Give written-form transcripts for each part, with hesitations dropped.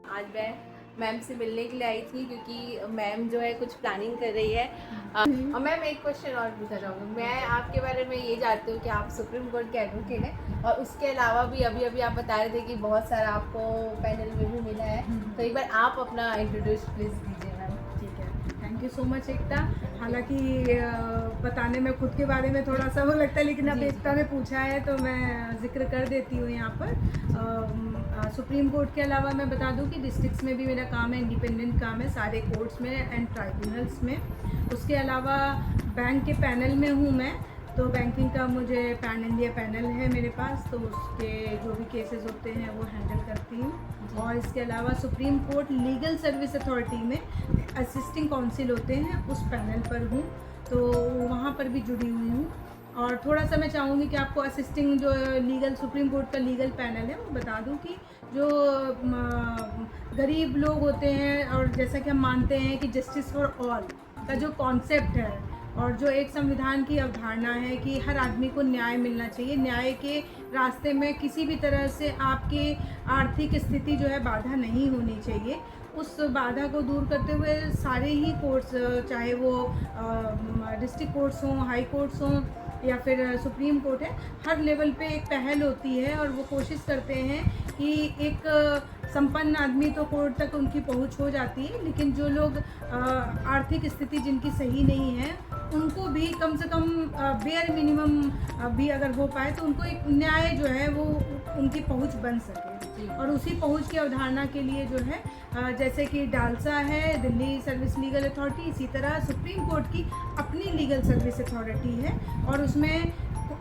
आज मैं मैम से मिलने के लिए आई थी क्योंकि मैम जो है कुछ प्लानिंग कर रही है। और मैम एक क्वेश्चन और पूछना चाहूँगी। मैं आपके बारे में ये जानती हूँ कि आप सुप्रीम कोर्ट के एडवोकेट हैं और उसके अलावा भी अभी अभी आप बता रहे थे कि बहुत सारा आपको पैनल में भी मिला है। तो एक बार आप अपना इंट्रोड्यूस प्लीज़ दीजिए मैम। ठीक है, थैंक यू सो मच एकता। हालांकि बताने में खुद के बारे में थोड़ा सा वो लगता है, लेकिन अब जी, एकता ने पूछा है तो मैं जिक्र कर देती हूँ यहाँ पर। सुप्रीम कोर्ट के अलावा मैं बता दूँ कि डिस्ट्रिक्ट्स में भी मेरा काम है, इंडिपेंडेंट काम है सारे कोर्ट्स में एंड ट्राइब्यूनल्स में। उसके अलावा बैंक के पैनल में हूँ मैं, तो बैंकिंग का मुझे पैन इंडिया पैनल है मेरे पास, तो उसके जो भी केसेस होते हैं वो हैंडल करती हूँ। और इसके अलावा supreme court legal service authority में असिस्टिंग काउंसिल होते हैं, उस पैनल पर हूँ, तो वहाँ पर भी जुड़ी हुई हूँ। और थोड़ा सा मैं चाहूँगी कि आपको असिस्टिंग जो लीगल सुप्रीम कोर्ट का लीगल पैनल है वो बता दूँ कि जो गरीब लोग होते हैं, और जैसा कि हम मानते हैं कि जस्टिस फॉर ऑल का जो कॉन्सेप्ट है और जो एक संविधान की अवधारणा है कि हर आदमी को न्याय मिलना चाहिए, न्याय के रास्ते में किसी भी तरह से आपकी आर्थिक स्थिति जो है बाधा नहीं होनी चाहिए, उस बाधा को दूर करते हुए सारे ही कोर्ट्स, चाहे वो डिस्ट्रिक्ट कोर्ट्स हों, हाई कोर्ट्स हों या फिर सुप्रीम कोर्ट है, हर लेवल पे एक पहल होती है और वो कोशिश करते हैं कि एक संपन्न आदमी तो कोर्ट तक उनकी पहुंच हो जाती है, लेकिन जो लोग आर्थिक स्थिति जिनकी सही नहीं है उनको भी कम से कम बेयर मिनिमम भी अगर हो पाए तो उनको एक न्याय जो है वो उनकी पहुंच बन सके। और उसी पहुंच की अवधारणा के लिए जो है जैसे कि डालसा है दिल्ली सर्विस लीगल अथॉरिटी, इसी तरह सुप्रीम कोर्ट की अपनी लीगल सर्विस अथॉरिटी है, और उसमें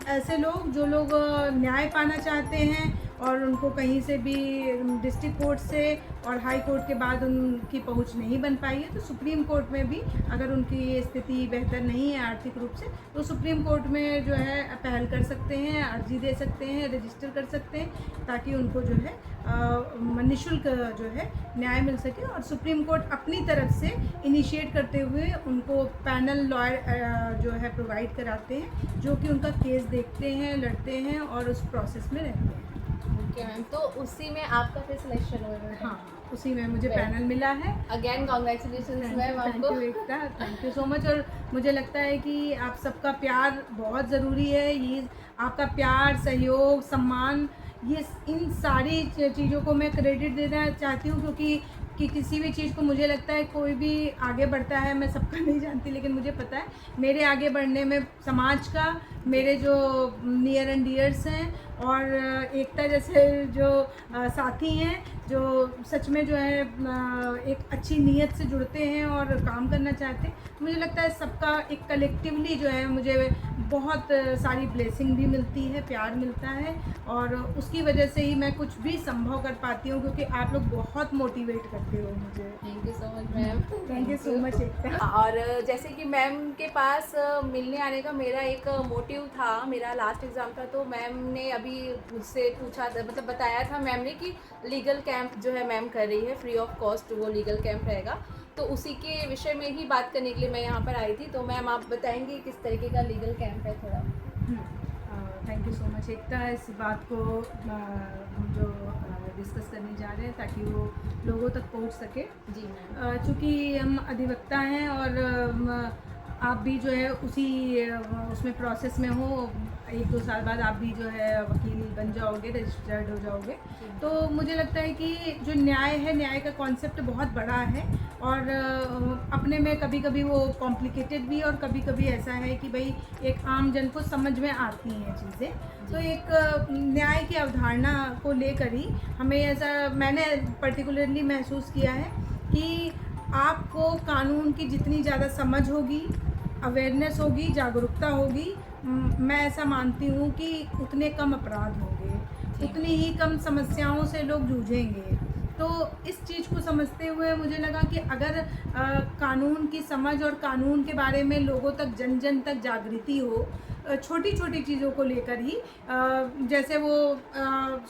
ऐसे लोग जो लोग न्याय पाना चाहते हैं और उनको कहीं से भी डिस्ट्रिक्ट कोर्ट से और हाई कोर्ट के बाद उनकी पहुंच नहीं बन पाई है, तो सुप्रीम कोर्ट में भी अगर उनकी स्थिति बेहतर नहीं है आर्थिक रूप से, तो सुप्रीम कोर्ट में जो है पहल कर सकते हैं, अर्जी दे सकते हैं, रजिस्टर कर सकते हैं, ताकि उनको जो है निःशुल्क जो है न्याय मिल सके। और सुप्रीम कोर्ट अपनी तरफ से इनिशिएट करते हुए उनको पैनल लॉयर जो है प्रोवाइड कराते हैं, जो कि उनका केस देखते हैं, लड़ते हैं और उस प्रोसेस में रहते हैं। ओके मैम, तो उसी में आपका फिर सिलेक्शन हुआ है? हाँ, उसी में मुझे पैनल मिला है। अगेन कॉन्ग्रेचुलेशन मैम आपको। Thank you so much. और मुझे लगता है कि आप सबका प्यार बहुत ज़रूरी है, ये आपका प्यार, सहयोग, सम्मान, ये इन सारी चीज़ों को मैं क्रेडिट देना चाहती हूँ, क्योंकि कि किसी भी चीज़ को मुझे लगता है कोई भी आगे बढ़ता है, मैं सबका नहीं जानती, लेकिन मुझे पता है मेरे आगे बढ़ने में समाज का, मेरे जो नियर एंड डियर्स हैं और एकता जैसे जो साथी हैं जो सच में जो है एक अच्छी नीयत से जुड़ते हैं और काम करना चाहते हैं, मुझे लगता है सबका एक कलेक्टिवली जो है मुझे बहुत सारी ब्लेसिंग भी मिलती है, प्यार मिलता है, और उसकी वजह से ही मैं कुछ भी संभव कर पाती हूँ, क्योंकि आप लोग बहुत मोटिवेट करते हो मुझे। Thank you so much ma'am. Thank you so much Ekta. और जैसे कि मैम के पास मिलने आने का मेरा एक मोटिव था, मेरा लास्ट एग्ज़ाम था, तो मैम ने अभी मुझसे पूछा था, मतलब बताया था मैम ने कि लीगल कैंप जो है मैम कर रही है, फ्री ऑफ कॉस्ट वो लीगल कैंप रहेगा, तो उसी के विषय में ही बात करने के लिए मैं यहाँ पर आई थी। तो मैम आप बताएंगे किस तरीके का लीगल कैंप है थोड़ा? थैंक यू सो मच एकता, इस बात को हम जो डिस्कस करने जा रहे हैं ताकि वो लोगों तक पहुंच सके। जी मैम। चूँकि हम अधिवक्ता हैं और आप भी जो है उसी उसमें प्रोसेस में हो, 1-2 साल बाद आप भी जो है वकील बन जाओगे, रजिस्टर्ड हो जाओगे, तो मुझे लगता है कि जो न्याय है, न्याय का कॉन्सेप्ट बहुत बड़ा है और अपने में कभी कभी वो कॉम्प्लिकेटेड भी, और कभी कभी ऐसा है कि भाई एक आम जन को समझ में आती हैं चीज़ें, तो एक न्याय की अवधारणा को लेकर ही हमें ऐसा मैंने पर्टिकुलरली महसूस किया है कि आपको कानून की जितनी ज़्यादा समझ होगी, अवेयरनेस होगी, जागरूकता होगी, मैं ऐसा मानती हूँ कि उतने कम अपराध होंगे, उतनी ही कम समस्याओं से लोग जूझेंगे। तो इस चीज़ को समझते हुए मुझे लगा कि अगर कानून की समझ और कानून के बारे में लोगों तक, जन जन तक जागृति हो, छोटी छोटी चीज़ों को लेकर ही, जैसे वो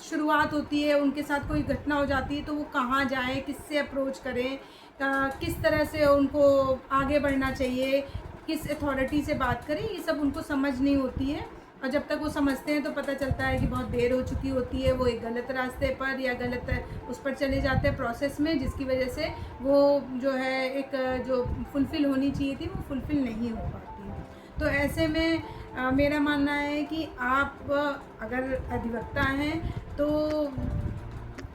शुरुआत होती है, उनके साथ कोई घटना हो जाती है तो वो कहाँ जाएं, किससे अप्रोच करें, किस तरह से उनको आगे बढ़ना चाहिए, किस अथॉरिटी से बात करें, ये सब उनको समझ नहीं होती है। और जब तक वो समझते हैं तो पता चलता है कि बहुत देर हो चुकी होती है, वो एक गलत रास्ते पर या गलत उस पर चले जाते हैं प्रोसेस में, जिसकी वजह से वो जो है एक जो फुलफ़िल होनी चाहिए थी वो फुलफ़िल नहीं हो पाती। तो ऐसे में मेरा मानना है कि आप अगर अधिवक्ता हैं तो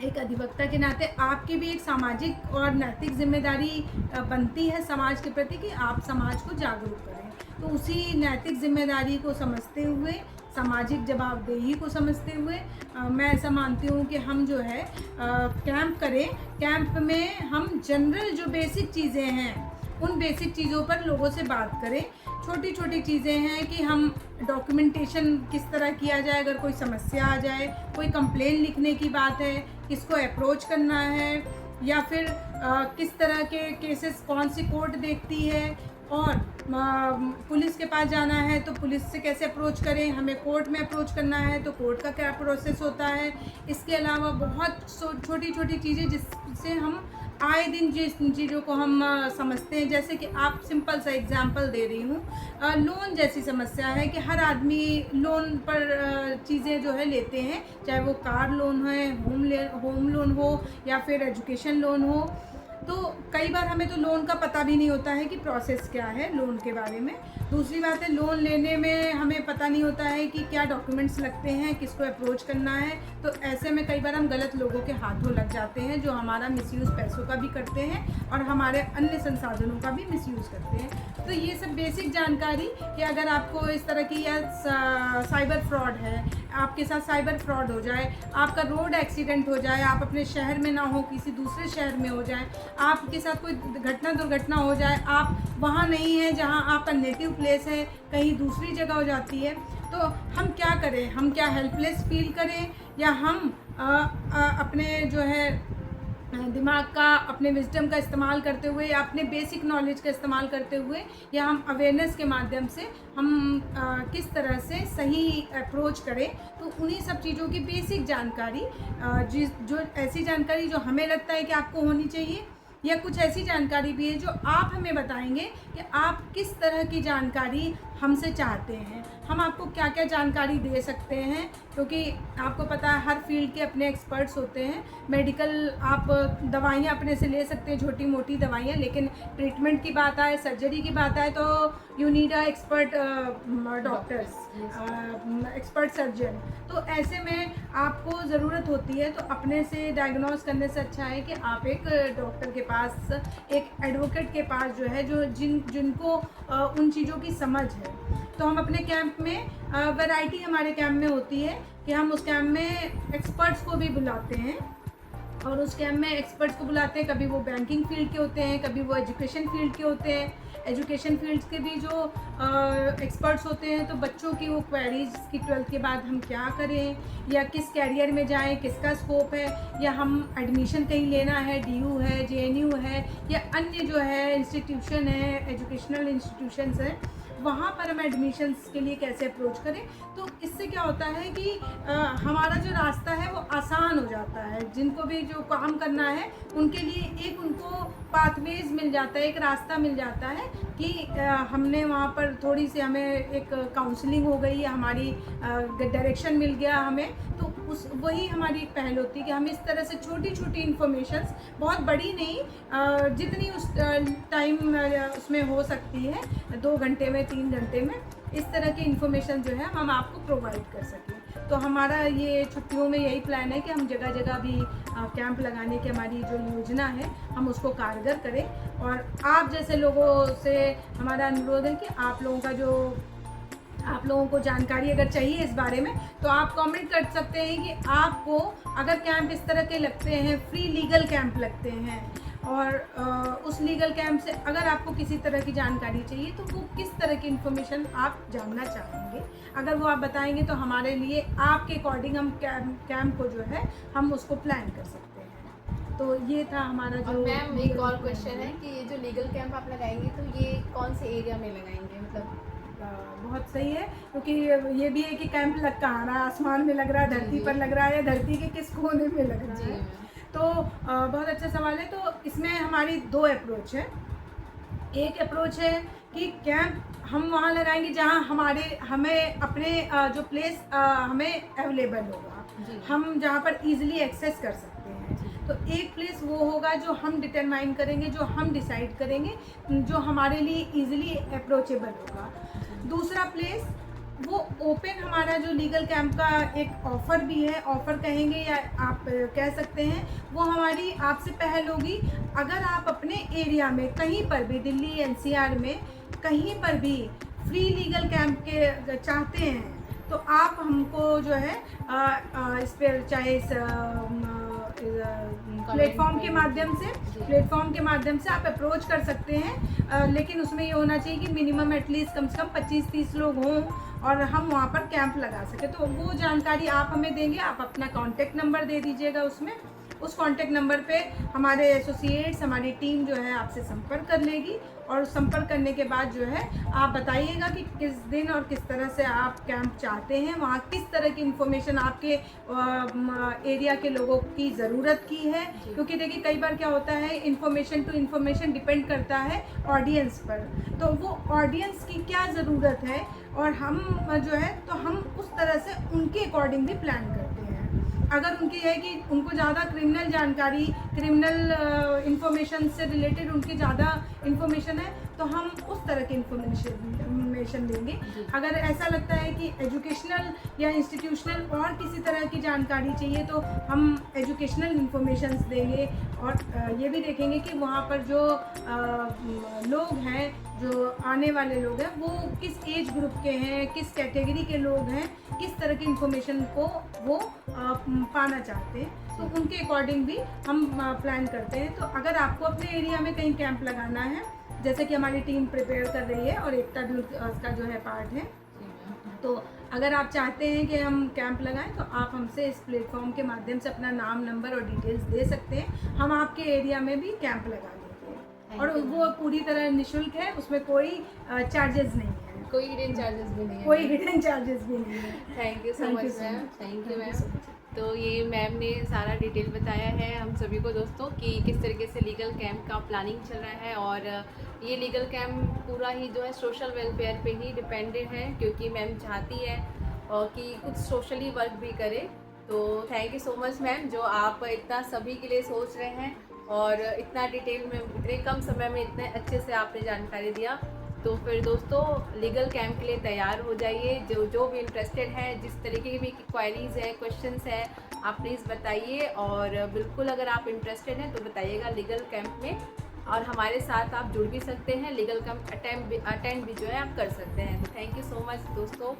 एक अधिवक्ता के नाते आपकी भी एक सामाजिक और नैतिक जिम्मेदारी बनती है समाज के प्रति कि आप समाज को जागरूक करें। तो उसी नैतिक जिम्मेदारी को समझते हुए, सामाजिक जवाबदेही को समझते हुए मैं ऐसा मानती हूँ कि हम जो है कैंप करें। कैंप में हम जनरल जो बेसिक चीज़ें हैं उन बेसिक चीज़ों पर लोगों से बात करें। छोटी छोटी चीज़ें हैं कि हम डॉक्यूमेंटेशन किस तरह किया जाए, अगर कोई समस्या आ जाए, कोई कंप्लेन लिखने की बात है, किसको अप्रोच करना है, या फिर किस तरह के केसेस कौन सी कोर्ट देखती है, और पुलिस के पास जाना है तो पुलिस से कैसे अप्रोच करें, हमें कोर्ट में अप्रोच करना है तो कोर्ट का क्या प्रोसेस होता है। इसके अलावा बहुत छोटी छोटी चीज़ें जिससे हम आए दिन जिस चीज़ों को हम समझते हैं, जैसे कि आप सिंपल सा एग्जांपल दे रही हूँ, लोन जैसी समस्या है कि हर आदमी लोन पर चीज़ें जो है लेते हैं, चाहे वो कार लोन है, होम लोन हो या फिर एजुकेशन लोन हो। तो कई बार हमें तो लोन का पता भी नहीं होता है कि प्रोसेस क्या है लोन के बारे में। दूसरी बात है, लोन लेने में हमें पता नहीं होता है कि क्या डॉक्यूमेंट्स लगते हैं, किसको अप्रोच करना है। तो ऐसे में कई बार हम गलत लोगों के हाथों लग जाते हैं, जो हमारा मिसयूज़ पैसों का भी करते हैं और हमारे अन्य संसाधनों का भी मिसयूज़ करते हैं। तो ये सब बेसिक जानकारी कि अगर आपको इस तरह की या साइबर फ्रॉड है, आपके साथ साइबर फ्रॉड हो जाए, आपका रोड एक्सीडेंट हो जाए, आप अपने शहर में ना हो, किसी दूसरे शहर में हो जाए, आपके साथ कोई दुर्घटना हो जाए, आप वहाँ नहीं हैं जहाँ आपका नेटिव प्लेस है, कहीं दूसरी जगह हो जाती है, तो हम क्या करें? हम क्या हेल्पलेस फील करें, या हम अपने जो है दिमाग का, अपने विजडम का इस्तेमाल करते हुए या अपने बेसिक नॉलेज का इस्तेमाल करते हुए, या हम अवेयरनेस के माध्यम से हम किस तरह से सही अप्रोच करें। तो उन्हीं सब चीज़ों की बेसिक जानकारी, जो ऐसी जानकारी जो हमें लगता है कि आपको होनी चाहिए, या कुछ ऐसी जानकारी भी है जो आप हमें बताएंगे कि आप किस तरह की जानकारी हमसे चाहते हैं, हम आपको क्या क्या जानकारी दे सकते हैं। क्योंकि आपको पता है हर फील्ड के अपने एक्सपर्ट्स होते हैं। मेडिकल आप दवाइयाँ अपने से ले सकते हैं, छोटी मोटी दवाइयाँ, लेकिन ट्रीटमेंट की बात आए, सर्जरी की बात आए तो you need a expert doctors, expert surgeon. तो ऐसे में आपको ज़रूरत होती है, तो अपने से डायग्नोस करने से अच्छा है कि आप एक डॉक्टर के पास, एक एडवोकेट के पास जो है, जो जिनको उन चीज़ों की समझ है। तो हम अपने कैंप में वैरायटी हमारे कैंप में होती है कि हम उस कैंप में एक्सपर्ट्स को भी बुलाते हैं, और उस कैंप में एक्सपर्ट्स को बुलाते हैं। कभी वो बैंकिंग फील्ड के होते हैं, कभी वो एजुकेशन फील्ड के होते हैं। एजुकेशन फील्ड्स के भी जो एक्सपर्ट्स होते हैं, तो बच्चों की वो क्वेरीज कि 12th के बाद हम क्या करें, या किस कैरियर में जाएं, किसका स्कोप है, या हम एडमिशन कहीं लेना है, DU है, JNU है, या अन्य जो है इंस्टीट्यूशन है, एजुकेशनल इंस्टीट्यूशंस हैं, वहाँ पर हम एडमिशन्स के लिए कैसे अप्रोच करें। तो इससे क्या होता है कि हमारा जो रास्ता है वो आसान हो जाता है। जिनको भी जो काम करना है उनके लिए एक उनको पाथवेज मिल जाता है, एक रास्ता मिल जाता है कि हमने वहाँ पर थोड़ी सी हमें एक काउंसलिंग हो गई, हमारी डायरेक्शन मिल गया हमें। तो वही हमारी एक पहल होती है कि हम इस तरह से छोटी छोटी इन्फॉर्मेशंस, बहुत बड़ी नहीं, जितनी उस टाइम उसमें हो सकती है, 2 घंटे में, 3 घंटे में, इस तरह की इन्फॉर्मेशन जो है हम आपको प्रोवाइड कर सकें। तो हमारा ये छुट्टियों में यही प्लान है कि हम जगह जगह भी कैंप लगाने की हमारी जो योजना है हम उसको कारगर करें। और आप जैसे लोगों से हमारा अनुरोध है कि आप लोगों को जानकारी अगर चाहिए इस बारे में, तो आप कमेंट कर सकते हैं कि आपको अगर कैंप इस तरह के लगते हैं, फ्री लीगल कैंप लगते हैं, और उस लीगल कैंप से अगर आपको किसी तरह की जानकारी चाहिए, तो वो किस तरह की इन्फॉर्मेशन आप जानना चाहेंगे, अगर वो आप बताएंगे तो हमारे लिए आपके अकॉर्डिंग हम कैंप को जो है हम उसको प्लान कर सकते हैं। तो ये था हमारा जो। मैम एक और क्वेश्चन है कि ये जो लीगल कैंप आप लगाएंगे तो ये कौन से एरिया में लगाएंगे? मतलब बहुत सही है, क्योंकि ये भी है कि कैंप लग कहाँ रहा है, आसमान में लग रहा है, धरती पर लग रहा है, या धरती के किस कोने में लग रहा है। तो बहुत अच्छा सवाल है। तो इसमें हमारी 2 अप्रोच है। एक अप्रोच है कि कैंप हम वहाँ लगाएंगे जहाँ हमें अपने जो प्लेस हमें अवेलेबल होगा, जी। हम जहाँ पर इजीली एक्सेस कर सकते हैं। तो एक प्लेस वो होगा जो हम डिटरमाइन करेंगे, जो हम डिसाइड करेंगे, जो हमारे लिए इजीली अप्रोचेबल होगा। दूसरा प्लेस वो ओपन, हमारा जो लीगल कैंप का एक ऑफ़र भी है, ऑफ़र कहेंगे या आप कह सकते हैं, वो हमारी आपसे पहल होगी। अगर आप अपने एरिया में कहीं पर भी, दिल्ली एनसीआर में कहीं पर भी फ्री लीगल कैंप के चाहते हैं तो आप हमको जो है इस पर चाहे इस प्लेटफॉर्म के माध्यम से आप अप्रोच कर सकते हैं। लेकिन उसमें ये होना चाहिए कि मिनिमम एटलीस्ट कम से कम 25-30 लोग हों और हम वहाँ पर कैंप लगा सकें। तो वो जानकारी आप हमें देंगे, आप अपना कॉन्टेक्ट नंबर दे दीजिएगा उसमें। उस कॉन्टेक्ट नंबर पे हमारे एसोसिएट्स, हमारी टीम जो है आपसे संपर्क कर लेगी और संपर्क करने के बाद जो है आप बताइएगा कि किस दिन और किस तरह से आप कैंप चाहते हैं, वहाँ किस तरह की इन्फॉर्मेशन आपके एरिया के लोगों की ज़रूरत की है। क्योंकि देखिए कई बार क्या होता है, इन्फॉर्मेशन टू इन्फॉर्मेशन डिपेंड करता है ऑडियंस पर, तो वो ऑडियंस की क्या ज़रूरत है और हम जो है तो हम उस तरह से उनके अकॉर्डिंग भी प्लान करते हैं। अगर उनकी है कि उनको ज़्यादा क्रिमिनल जानकारी, क्रिमिनल इंफॉर्मेशन से रिलेटेड उनकी ज़्यादा इंफॉर्मेशन है तो हम उस तरह की इंफॉर्मेशन देंगे। अगर ऐसा लगता है कि एजुकेशनल या इंस्टीट्यूशनल और किसी तरह की जानकारी चाहिए तो हम एजुकेशनल इंफॉर्मेशन देंगे। और ये भी देखेंगे कि वहाँ पर जो लोग हैं, जो आने वाले लोग हैं, वो किस एज ग्रुप के हैं, किस कैटेगरी के लोग हैं, किस तरह की इंफॉर्मेशन को वो पाना चाहते हैं, तो उनके अकॉर्डिंग भी हम प्लान करते हैं। तो अगर आपको अपने एरिया में कहीं कैंप लगाना है, जैसे कि हमारी टीम प्रिपेयर कर रही है और एकता भी उसका जो है पार्ट है, तो अगर आप चाहते हैं कि हम कैंप लगाएं तो आप हमसे इस प्लेटफॉर्म के माध्यम से अपना नाम, नंबर और डिटेल्स दे सकते हैं। हम आपके एरिया में भी कैंप लगा देते हैं और वो पूरी तरह निःशुल्क है, उसमें कोई चार्जेस नहीं है, कोई हिडन चार्जेस भी नहीं है। कोई हिडन चार्जेस भी नहीं है। Thank you so much ma'am, thank you ma'am. तो ये मैम ने सारा डिटेल बताया है हम सभी को दोस्तों कि किस तरीके से लीगल कैंप का प्लानिंग चल रहा है। और ये लीगल कैंप पूरा ही जो है सोशल वेलफेयर पे ही डिपेंडेंट है, क्योंकि मैम चाहती है कि कुछ सोशली वर्क भी करे। तो thank you so much ma'am, जो आप इतना सभी के लिए सोच रहे हैं और इतना डिटेल में, इतने कम समय में इतने अच्छे से आपने जानकारी दिया। तो फिर दोस्तों लीगल कैंप के लिए तैयार हो जाइए। जो भी इंटरेस्टेड है, जिस तरीके की भी क्वायरीज़ है, क्वेश्चंस है, आप प्लीज़ बताइए। और बिल्कुल अगर आप इंटरेस्टेड हैं तो बताइएगा लीगल कैंप में, और हमारे साथ आप जुड़ भी सकते हैं। लीगल कैंप अटेंड भी जो है आप कर सकते हैं। तो थैंक यू सो मच दोस्तों।